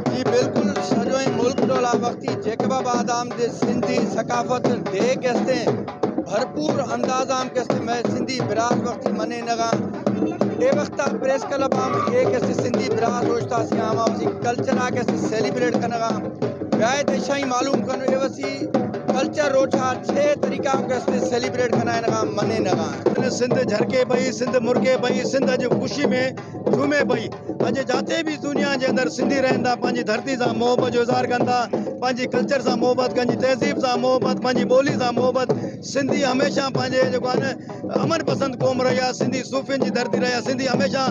जी बिल्कुल सॼो मुल्क डोला वक्ती जेकबाबाद आमदे सिंधी सकाफत दे केस्ते भरपूर अंदाज आम केस्ते मैं सिंधी बिराज वक्ती मने नगा ए वक्ता प्रेस क्लब आम ए केस्ते सिंधी बिराज रोजता सी आम आवसी कल्चर आ केस्ते सेलिब्रेट कनगा व्याय देशाई मालूम कन ए वसी कल्चर रोचा छे तरीका केस्ते सेलिब्रेट कना नगा मने नगा सिंध झरके पई सिंध मुर्के पई सिंध अॼु ख़ुशी में झूमे पई अॼु जिते भी दुनिया के अंदर सिंधी रहंदा पंहिंजी धरती से मोहब्बत जो इज़हार कंदा पंहिंजी कल्चर से मोहब्बत पंहिंजी तहज़ीब से मोहब्बत पंहिंजी ॿोली से मोहब्बत सिंधी हमेशा पंहिंजे जेको आहे न अमन पसंद क़ौम रही आहे सिंधी सूफ़ियुनि जी धरती रही आहे सिंधी हमेशा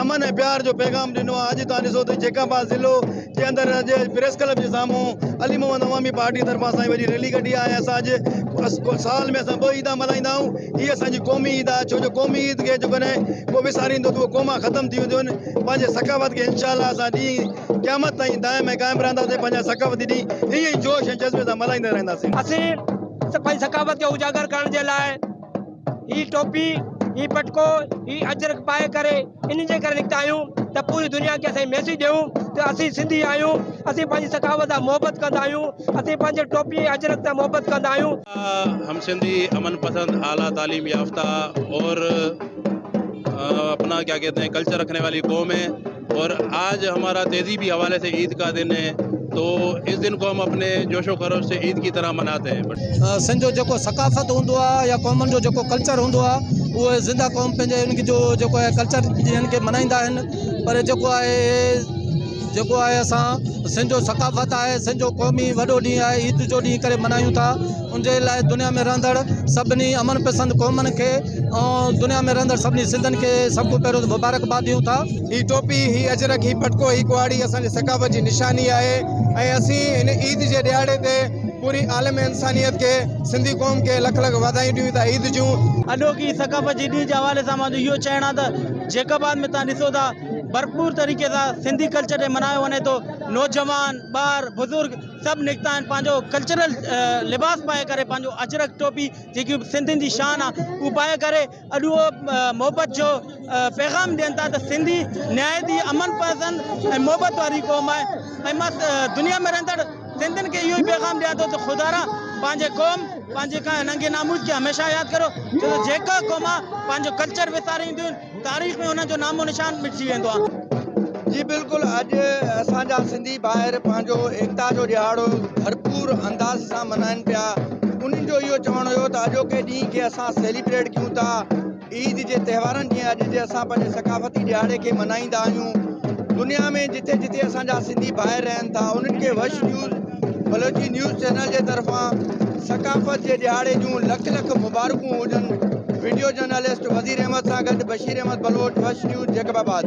अमन ऐं प्यार जो पैगाम ॾिनो आहे अॼु तव्हां ॾिसो त जेकाबाद ज़िलो जे अंदरि अॼु प्रेस क्लब जे साम्हूं अली मोहम्मद अवामी पार्टी तरफ़ां असां वॾी रैली कढी आहे असां अॼु साल में असां 2 ईदा मल्हाईंदा आहियूं हीअ असांजी क़ौमी ईद आहे छो जो क़ौमी ईद खे जेको न को विसारींदो त उहो क़ौमा ख़तमु थी वेंदियूं आहिनि पंहिंजे सकावत खे इंशाअल्लाह असां ॾींहुं क़यामत ताईं दाइम ऐं क़ाइमु रहंदासीं पंहिंजा सकावती ॾींहुं हीअं ई जोश ऐं जज़्बे सां मल्हाईंदा रहंदासीं असीं पंहिंजी सकावत खे उजागर करण जे लाइ ही टोपी ही पटको ही अजरक पाए करे इन जे करे निकिता आहियूं त पूरी दुनिया खे असीं मैसेज ॾियूं त असीं सिंधी आहियूं असीं पंहिंजी सकावत सां मोहबत कंदा आहियूं असीं पंहिंजे टोपी अजरक सां मोहबत कंदा आहियूं। हम सिंधी अमन पसंद आला तालीम याफ्ता और अपना क्या कहते हैं कल्चर रखने वाली कौम है और आज हमारा तहजीबी हवाले से ईद का दिन है तो इस दिन को हम अपने जोशो खरोश से ईद की तरह मनाते हैं। सिंध जो सकाफ़त होंदो आहे या क़ौमनि जो जेको कल्चर होंदो आहे उहे ज़िंदा क़ौम पंहिंजे उनखे जो जेको आहे कल्चर जिन खे मल्हाईंदा आहिनि पर जेको आहे असां सिंध जो सकाफ़त आहे सिंध जो क़ौमी वॾो ॾींहुं आहे ईद जो ॾींहुं करे मल्हायूं था उनजे लाइ दुनिया में रहंदड़ सभिनी अमन पसंद क़ौमनि खे ऐं दुनिया में रहंदड़ सभिनी सिंधियुनि खे सभ खां पहिरियों मुबारकबाद ॾियूं था। ही टोपी ही अजरक ही पटको ही कुआड़ी असांजे सकाफत जी निशानी आहे ऐं असीं हिन ईद जे ॾियारे ते पूरी आलम इंसानियत के सिंधी क़ौम के लख लख वाधायूं ॾियूं था ईद जूं। अॼोकी सकाफत जी ॾींहं जे हवाले सां मुंहिंजो इहो चवणु आहे त जेकाबाद में तव्हां ॾिसो था भरपूर तरीक़े सां सिंधी कल्चर खे मल्हायो वञे थो नौजवान ॿार बुज़ुर्ग सभु निकिता आहिनि पंहिंजो कल्चरल लिबास पाए करे पंहिंजो अजरक टोपी जेकी सिंधियुनि जी शान आहे उहो पाए करे अॼु उहो मोहबत जो पैगाम ॾियनि था त सिंधी निहायती अमन पसंद ऐं मोहबत वारी क़ौम आहे ऐं मां दुनिया में रहंदड़ सिंधियुनि खे इहो ई पैगाम ॾियां थो त ख़ुदा पंहिंजे क़ौम पंहिंजे नंगे नामूद खे हमेशह यादि करो छो त जेका क़ौम आहे पंहिंजो कल्चर विसारींदियूं आहिनि तारीख़ में हुनजो नामो निशान मिटिजी वेंदो आहे। जी बिल्कुलु अॼु असांजा सिंधी ॿाहिरि पंहिंजो एकता जो ॾियारो भरपूर अंदाज़ सां मल्हाइनि पिया उन्हनि जो इहो चवणु हुयो त अॼोके ॾींहं खे असां सेलिब्रेट कयूं था ईद जे त्योहारनि जीअं अॼु जे असां पंहिंजे सकाफ़ती ॾियारे खे मल्हाईंदा आहियूं दुनिया में जिते जिते असांजा सिंधी ॿाहिरि रहनि था उन्हनि खे वश न्यूज़ बलोची न्यूज़ चैनल जे तरफ़ां सकाफ़त जे ॾियारे जूं लख लख मुबारकूं हुजनि वीडियो जर्नलिस्ट वज़ीर अहमद सां गॾु बशीर अहमद बलोच वश न्यूज़ जेकबाबाद।